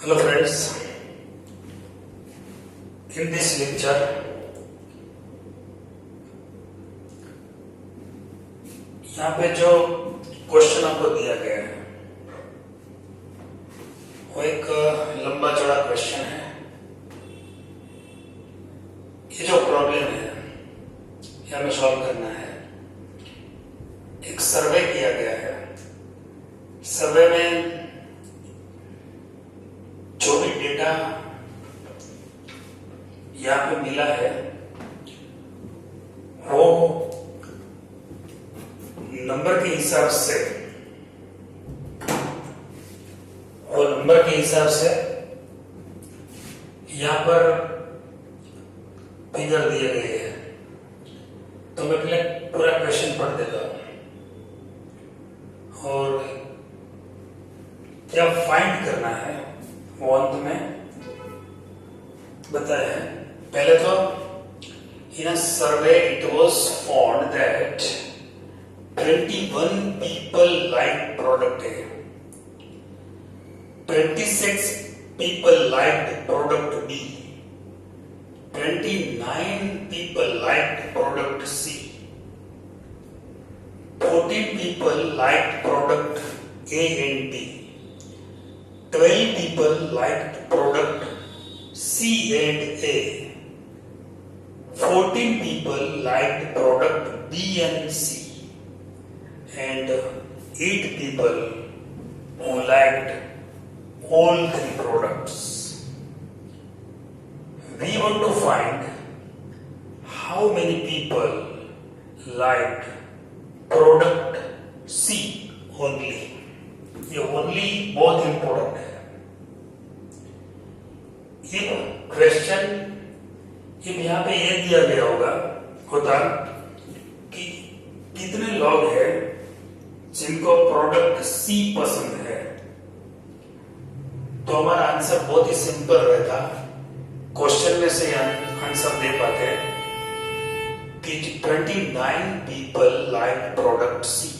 Hello friends, in this lecture यहाँ पे जो क्वेश्चन आपको दिया गया है वो एक लंबा चौड़ा क्वेश्चन है। ये जो प्रॉब्लम है ये हमें सॉल्व करना है। एक सर्वे किया गया है। सर्वे में जो भी डेटा यहाँ पे मिला है वो नंबर के हिसाब से यहाँ पर फिगर दिए गए हैं। तो मैं पहले पूरा क्वेश्चन पढ़ देता हूँ और क्या फाइंड करना है वो अंत में बताया है। पहले तो in a survey it was found that 21 people liked product A, 26 people liked product B, 29 people liked product C, 14 people liked product A and B, 12 people liked product C and A, 14 people liked product B and C, and 8 people who liked all three products. We want to find how many people liked product C only. ये only बहुत important है। ये question ये यहाँ पे ये दिया गया होता कि कितने लोग हैं जिनको प्रोडक्ट सी पसंद है। तो हमारा आंसर बहुत ही सिंपल रहता। क्वेश्चन में से आंसर दे पाते हैं कि 29 people like product C.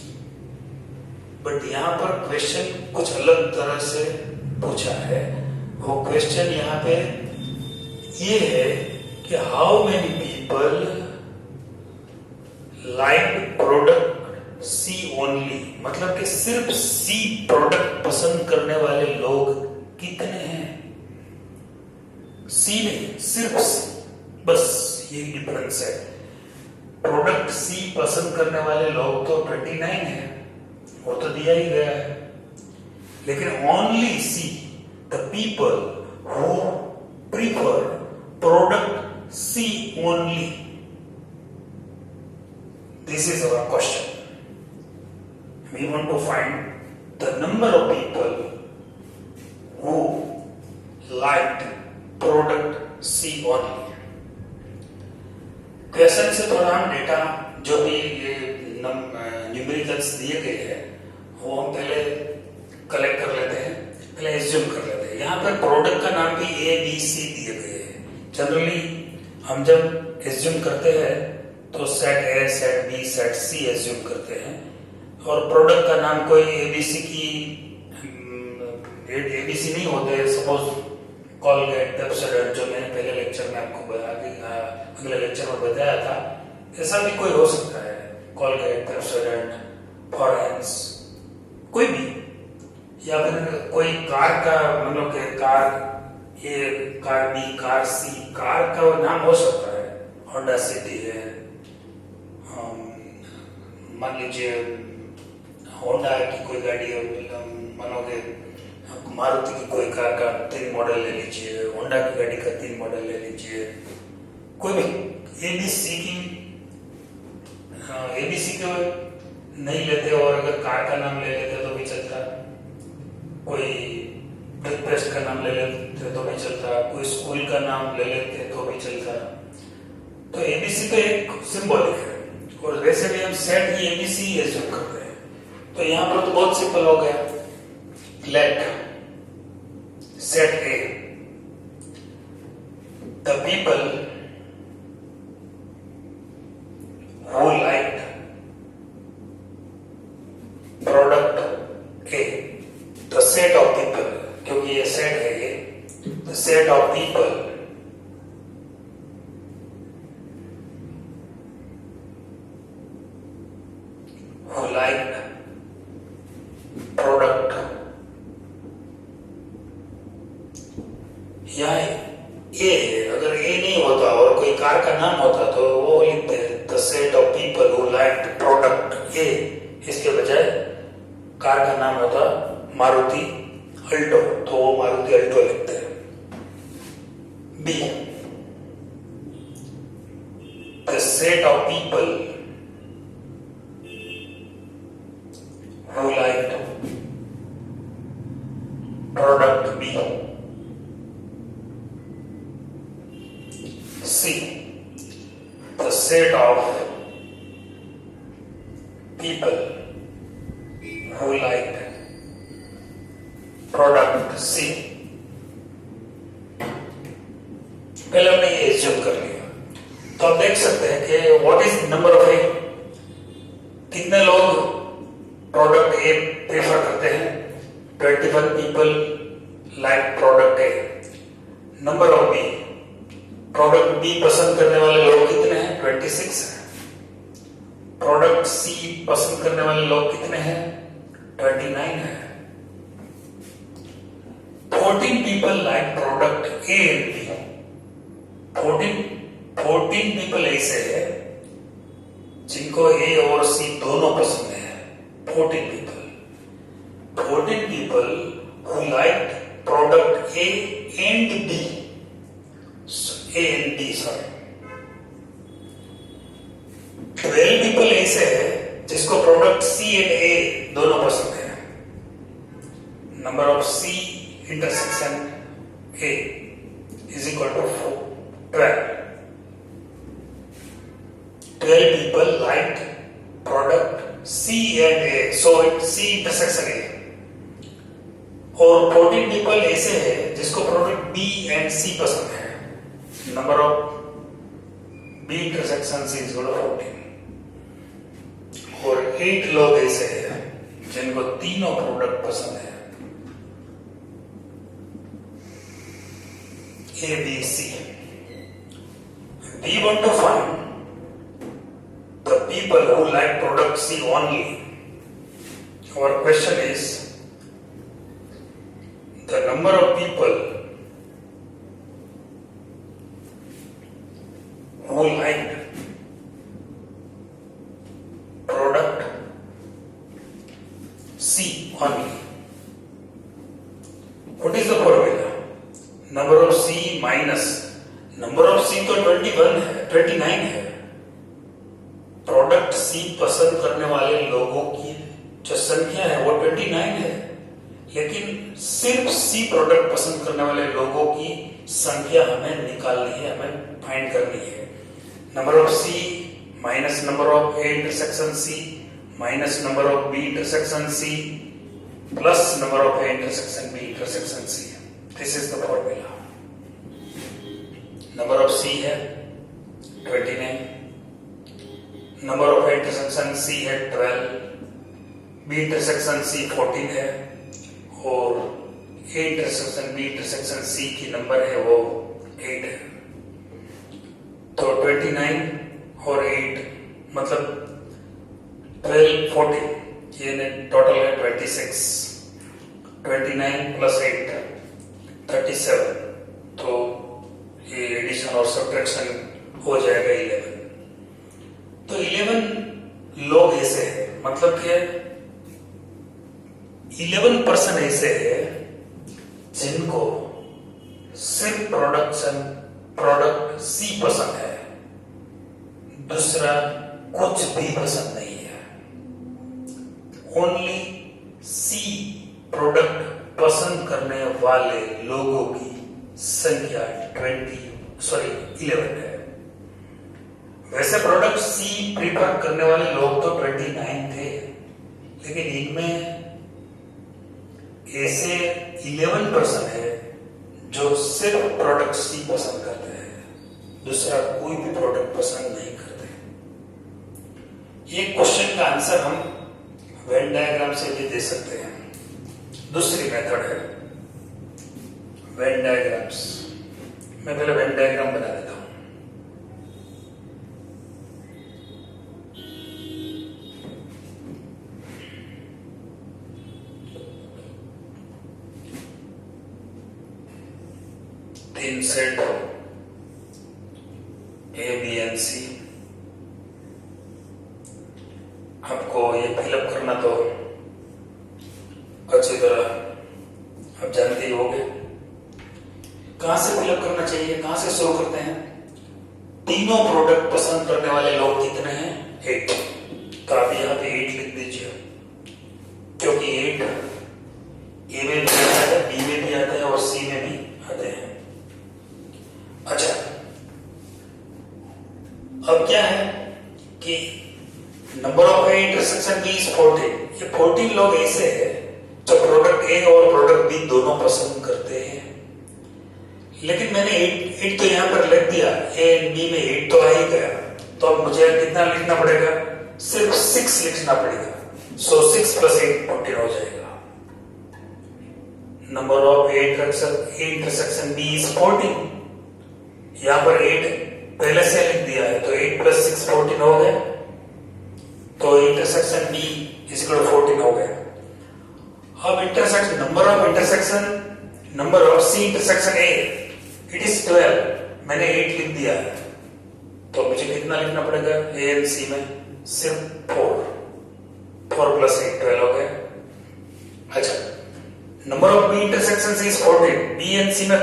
But यहाँ पर क्वेश्चन कुछ अलग तरह से पूछा है। वो क्वेश्चन यहाँ पे ये है कि how many people like product C only, मतलब कि सिर्फ सी प्रोडक्ट पसंद करने वाले लोग कितने हैं। सी नहीं, सिर्फ सी, बस ये डिफरेंस है। प्रोडक्ट सी पसंद करने वाले लोग तो 29 है, वो तो दिया ही गया है। लेकिन only see the people who prefer product C only. This is our question. We want to find the number of people who liked product C only. Question से थोड़ा हम डेटा जो भी ये न्यूमेरिकल्स दिए गए हैं वो हम पहले कलेक्ट कर लेते हैं, पहले एज्यूम कर लेते हैं। यहाँ पर प्रोडक्ट का नाम भी A, B, C दिए गए हैं। जनरली हम जब एज्यूम करते हैं तो set A, set B, set C assume करते हैं और प्रोडक्ट का नाम कोई एबीसी नहीं होते। सपोज कॉलगेट, पेप्सोडेंट, जो मैंने पहले लेक्चर में आपको अगले लेक्चर में बताया था, ऐसा भी कोई हो सकता है। कॉलगेट, पेप्सोडेंट, फॉरेंस, कोई भी, या फिर कोई कार का, मतलब कि कार ए, कार बी, कार सी, कार का नाम हो सकता है। होंडा सिटी है, मान लीजिए होंडा की कोई गाड़ी है, मानोगे मारुति की कोई कार का 3 मॉडल ले लीजिए, होंडा की गाड़ी का 3 मॉडल ले लीजिए, कोई भी एबीसी के नहीं लेते और अगर कार का नाम ले लेते तो भी चलता। कोई टूथपेस्ट का नाम ले लेते तो भी चलता, कोई स्कूल का नाम ले लेते तो भी चलता। तो एबीसी तो एक सिंबॉलिक है और वैसे भी हम सेट ही एबीसी एज्यूम करते हैं। तो यहाँ पर तो बहुत सिंपल हो गया। Let set A the people who like product A, the set of people, क्योंकि ये सेट है ये set of people who like product, या ए, अगर ए नहीं होता और कोई कार का नाम होता तो वो लिखते हैं the set of people who like product ए, इसके बजाय कार का नाम होता मारुति अल्टो तो वो मारुति अल्टो लिखते हैं। B, the set of people who like product B. C, the set of people who like product C। पहले हमने ये एज्यूम कर लिया, तो आप देख सकते हैं कि what is number of A, कितने लोग प्रोडक्ट ए प्रेफर करते हैं? 21 people like product A. Number of B, product B पसंद करने वाले लोग कितने हैं? 26 है। प्रोडक्ट सी पसंद करने वाले लोग कितने हैं? 29 है। 14 people like product A and B. 14 people ऐसे हैं जिनको ए और सी दोनों पसंद है। 14 people who liked product A and B, A and B, sorry। 12 people ऐसे हैं जिसको प्रोडक्ट सी एंड ए दोनों पसंद है। Number of C intersection A is equal to 12। 12 people like product C and A, so it C intersection A. और 14 people ऐसे हैं जिसको प्रोडक्ट बी एंड सी पसंद है। Number of B intersection C is equal to 14। और 8 लोग ऐसे हैं जिनको तीनों प्रोडक्ट पसंद है, A B C. We want to find the people who like product C only. Our question is the number of people who liked product C only. What is the formula? Number of C minus number of C तो 29 है। Product C पसंद करने वाले लोगों की जो संख्या है वो 29 है, लेकिन सिर्फ सी प्रोडक्ट पसंद करने वाले लोगों की संख्या हमें निकालनी है, हमें फाइंड करनी है। Number of C minus number of A intersection C minus number of B intersection C plus number of A intersection B intersection C. This is the formula. Number of C है 29, number of A intersection C है 12, B intersection C 14 है, और A intersection B intersection C की number है वो 8 है। तो 29 और 8 मतलब 12 14, ये टोटल है 26। 29 प्लस 8 37, तो ये एडिशन और सब्ट्रैक्शन हो जाएगा 11। तो 11 लोग ऐसे हैं, मतलब कि 11% ऐसे है जिनको सिर्फ प्रोडक्ट सी पसंद है, दूसरा कुछ भी पसंद नहीं है। ओनली सी प्रोडक्ट पसंद करने वाले लोगों की संख्या 11 है। वैसे प्रोडक्ट सी प्रीफर करने वाले लोग तो 29 थे, लेकिन इनमें ऐसे 11% है जो सिर्फ प्रोडक्ट सी पसंद करते हैं, दूसरा कोई भी प्रोडक्ट पसंद नहीं करते। ये क्वेश्चन का आंसर हम वेन डायग्राम से भी दे सकते हैं। दूसरी मेथड है वेन डायग्राम्स। मैं पहले वेन डायग्राम बना देता हूं। तीन सेट ए बी एंड सी। आपको ये फिलअप करना तो अच्छी तरह आप जानते ही होंगे। कहां से फिलअप करना चाहिए, कहां से शुरू करते हैं? तीनों प्रोडक्ट पसंद करने वाले लोग कितने हैं? 8। तो आप यहाँ पे 8 लिख दीजिए, क्योंकि 8 ए में भी आता है, बी में भी आता है और सी में भी आते हैं। अच्छा, अब क्या है कि number of intersection B is 14। ये 14 लोग ऐसे हैं जो प्रोडक्ट ए और प्रोडक्ट बी दोनों पसंद करते हैं। लेकिन मैंने 8 तो यहां पर लिख दिया, ए एंड बी में 8 तो आ ही गया। तो अब मुझे कितना लिखना पड़ेगा? सिर्फ 6 लिखना पड़ेगा। सो 6 + 8 14 हो जाएगा। Number of intersection B is 14। यहां पर 8 पहले से लिख दिया है, तो 8 + 6 14 हो गए। तो इंटरसेक्शन बी इज 14 हो गया। अब intersection number of C intersection A, it is 12। मैंने 8 लिख दिया है, तो मुझे कितना लिखना पड़ेगा? ए एंड सी में सिर्फ 4 + 8 12 हो गए। अच्छा, number of B intersection is 14। B and C में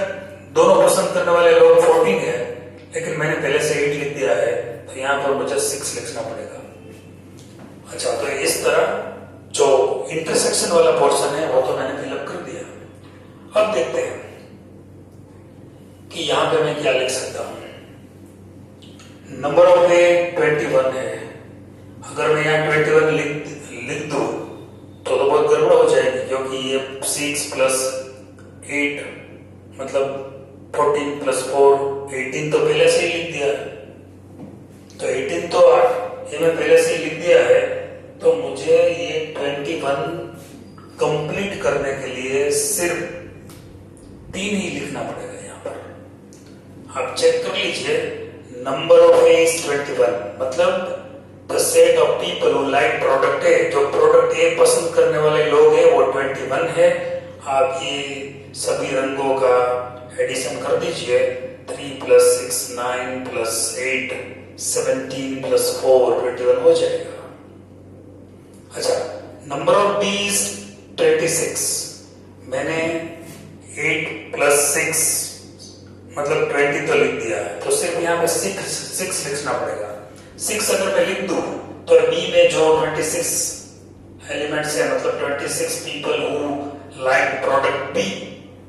दोनों पसंद करने वाले लोग 14 है, लेकिन मैंने पहले से 8 लिख दिया है, तो यहां पर मुझे 6 लिखना पड़ेगा। अच्छा, तो इस तरह जो इंटरसेक्शन वाला पोर्शन है वो तो मैंने फिलअप कर दिया। अब देखते हैं कि यहां पे मैं क्या लिख सकता हूं। नंबर ऑफ ए 21 है। अगर मैं यहां 21 लिख दूं तो बहुत गड़बड़ हो जाएगी, क्योंकि ये 6 + 8 मतलब 14 + 4 18 तो पहले से ही लिख दिया है। तो 18 तो ये मैं पहले से ही लिख दिया है, तो मुझे ये 21 कंप्लीट करने के लिए सिर्फ 3 ही लिखना पड़ेगा। यहां पर आप चेक कर लीजिए, नंबर ऑफ ए इज 21, मतलब the set of people who like product ए, जो प्रोडक्ट ए पसंद करने वाले लोग हैं वो 21 है। आप ये सभी रंगों का एडिशन कर दीजिए। 3 + 6 9 + 8 17 + 4 21 हो जाएगा। अच्छा, नंबर ऑफ बी इज 26। मैंने 8 + 6 मतलब 20 तो लिख दिया है, तो सिर्फ यहाँ पे 6 लिखना पड़ेगा। 6 अगर मैं लिख दूं तो बी में जो 26 एलिमेंट्स है, मतलब 26 people who like product B,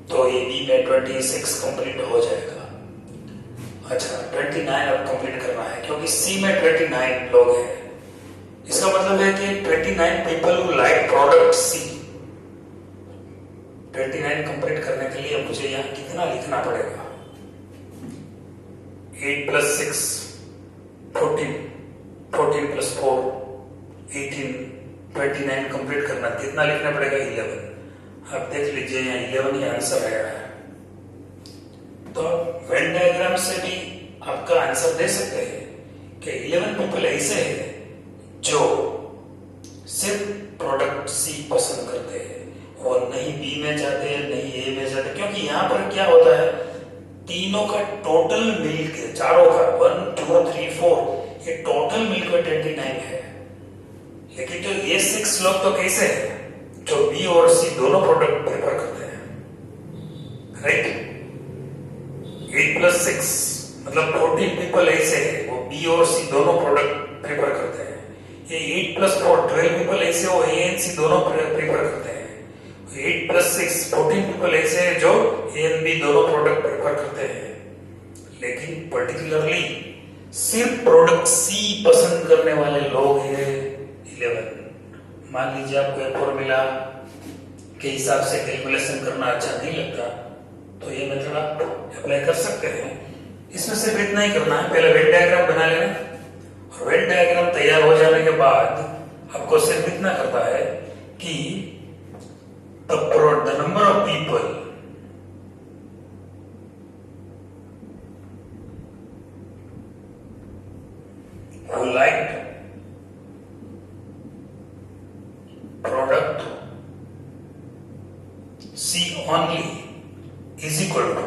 तो ये बी में 26 कंप्लीट हो जाएगा। अच्छा, 29 अब कंप्लीट करना है, क्योंकि सी में 29 लोग हैं। इसका मतलब है कि 29 people who like product C. 29 complete करने के लिए मुझे यहाँ कितना लिखना पड़ेगा? 8 + 6 14 14 + 4 18 29 कंप्लीट करना, कितना लिखना पड़ेगा? 11। आप देख लीजिए, यहाँ 11 ही आंसर आया है। तो वेन डायग्राम से भी आपका आंसर दे सकते हैं कि 11 पीपल ऐसे हैं जो सिर्फ प्रोडक्ट सी पसंद करते हैं, और नहीं बी में जाते हैं, नहीं ए में जाते, क्योंकि यहां पर क्या होता है, तीनों का टोटल मिलके, चारों का 1 2 3 4, ये टोटल मिलकर 29 है। लेकिन जो ये 6 लोग तो कैसे हैं, जो बी और सी दोनों प्रोडक्ट प्रेफर करते हैं, राइट? 8 + 6 मतलब 14 पीपल ऐसे हैं, वो बी और सी दोनों प्रोडक्ट प्रेफर करते हैं। ये 8 + 4 12 पीपल ऐसे हो, ए एंड सी दोनों प्रेफर करते हैं। 8 + 6 14 पीपल ऐसे हैं जो ए एंड बी दोनों प्रोडक्ट प्रेफर करते हैं। लेकिन पर्टिकुलरली सिर्फ प्रोडक्ट सी पसंद करने वाले लोग हैं 11। मान लीजिए आपको एक फॉर्मूला के हिसाब से कैलकुलेशन करना अच्छा नहीं लगता, तो ये मेथड आप अप्लाई कर सकते हैं। इसमें सिर्फ इतना ही करना है, पहले वेन डायग्राम बना लेना, और वेन डायग्राम तैयार हो जाने के बाद आपको सिर्फ इतना करना है कि the number of people who liked product C only is equal to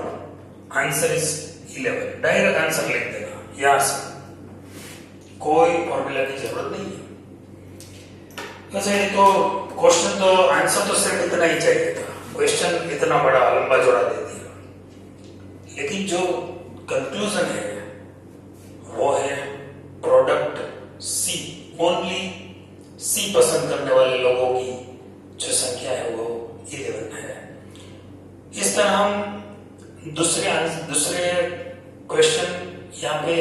answer is 11। Direct answer लिख देना यहां से, कोई फॉर्मूला की जरूरत नहीं है। वैसे तो क्वेश्चन तो आंसर तो सिर्फ इतना ही चाहिए था, क्वेश्चन इतना बड़ा लंबा चौड़ा दे दिया, लेकिन जो कंक्लूजन है वो है प्रोडक्ट सी ओनली, सी पसंद करने वाले लोगों की जो संख्या है वो 11 है। इस तरह हम दूसरे क्वेश्चन यहाँ पे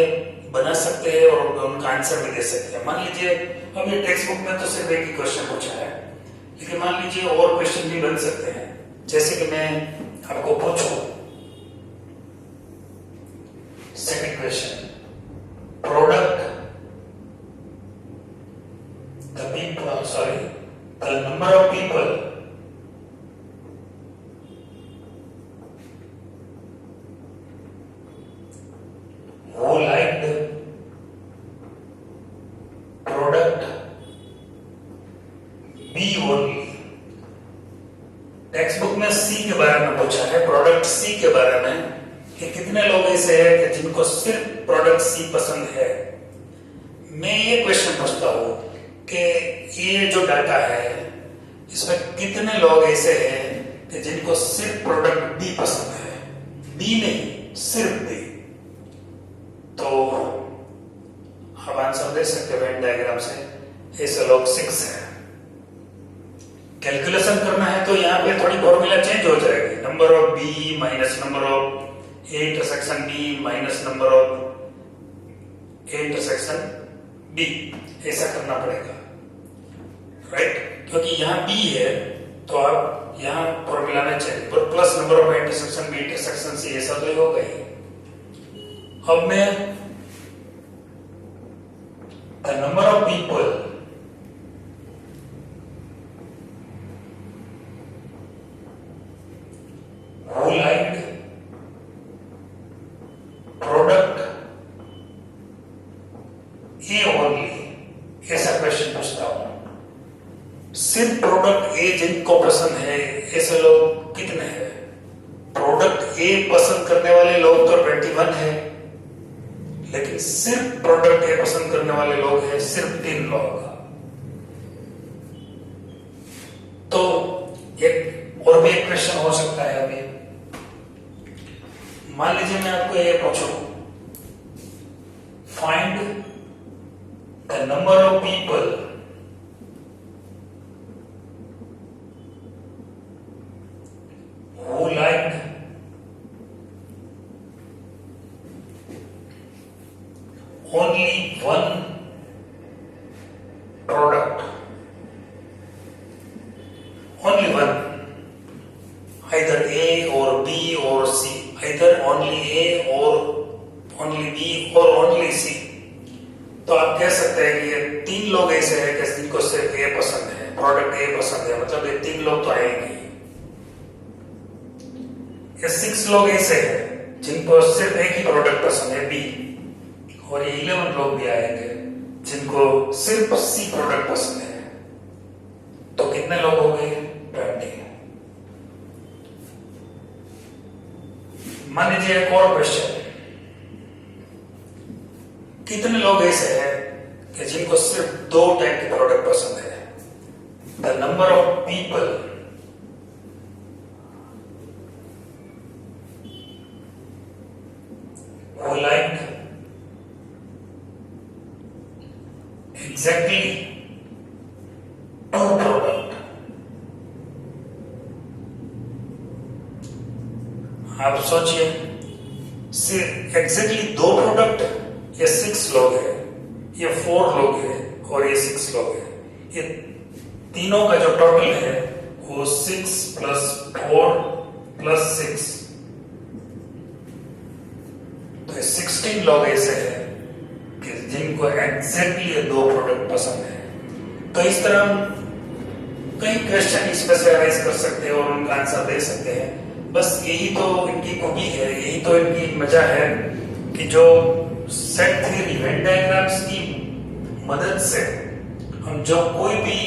बना सकते हैं और उनका आंसर भी दे सकते हैं। मान लीजिए अभी टेक्स्ट बुक में तो सिर्फ एक ही क्वेश्चन पूछा है, लेकिन मान लीजिए और क्वेश्चन भी बन सकते हैं। जैसे कि मैं आपको पूछूं second question, product the number of people who liked product B only। Text book में सी के बारे में पूछा है, प्रोडक्ट सी के बारे में, कि कितने लोग ऐसे हैं कि जिनको सिर्फ प्रोडक्ट सी पसंद है। मैं ये क्वेश्चन पूछता हूं कि ये जो डाटा है इसमें कितने लोग ऐसे हैं कि जिनको सिर्फ प्रोडक्ट बी पसंद है, बी नहीं सिर्फ बी। तो आप आंसर दे सकते हो वेन डायग्राम से, ऐसे लोग 6 है। कैलकुलेशन करना है तो यहाँ पे थोड़ी फॉर्मूला चेंज हो जाएगी, number of B minus number of A intersection B minus number of A intersection B, ऐसा करना पड़ेगा, राइट? क्योंकि यहाँ बी है तो आप यहाँ फॉर्मूला में change plus number of intersection B intersection C, ऐसा तो हो गई। अब मैं the number of people who liked product A only, ऐसा क्वेश्चन पूछता हूं। सिर्फ प्रोडक्ट ए जिनको पसंद है ऐसे लोग कितने हैं? प्रोडक्ट ए पसंद करने वाले लोग तो 21 है, लेकिन सिर्फ प्रोडक्ट ए पसंद करने वाले लोग हैं सिर्फ 3 लोग। तो एक और भी एक क्वेश्चन हो सकता है। अभी मान लीजिए मैं आपको ये पूछूं, find the number of people who liked only one product, only one, either A or B or C, either only A or only B or only C। तो आप कह सकते हैं कि ये 3 लोग ऐसे हैं कि जिनको सिर्फ A पसंद है, प्रोडक्ट A पसंद है, मतलब ये 3 लोग तो आएंगे। ये 6 लोग ऐसे हैं जिनको सिर्फ एक ही प्रोडक्ट पसंद है B, और ये 11 लोग भी आएंगे जिनको सिर्फ C प्रोडक्ट पसंद है। तो कितने लोग हो गए? 20। मान लीजिए एक और क्वेश्चन, कितने लोग ऐसे हैं कि जिनको सिर्फ 2 टाइप के प्रोडक्ट पसंद है? The number of people who liked exactly 2 product। आप सोचिए, सिर्फ एग्जैक्टली 2 प्रोडक्ट, ये 6 लोग हैं, ये 4 लोग हैं और ये 6 लोग हैं। ये तीनों का जो टोटल है वो 6 + 4 + 6, तो 16 लोग ऐसे हैं कि जिनको एग्जैक्टली 2 प्रोडक्ट पसंद है। तो इस तरह हम कई क्वेश्चन इसमें से राइज कर सकते हैं और उनका आंसर दे सकते हैं। बस यही तो इनकी खूबी है, यही तो इनकी मजा है कि जो सेट थ्योरी वेन डायग्राम्स की मदद से हम जो कोई भी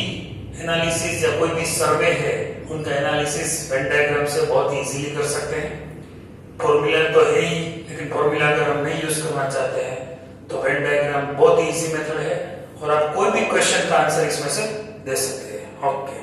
एनालिसिस या कोई भी सर्वे है उनका एनालिसिस वेन डायग्राम से बहुत इजीली कर सकते हैं। फॉर्मूला तो है ही, लेकिन फॉर्मूला अगर हम नहीं यूज करना चाहते हैं तो वेन डायग्राम बहुत इजी मेथड है और आप कोई भी क्वेश्चन का आंसर इसमें से दे सकते हैं। ओके।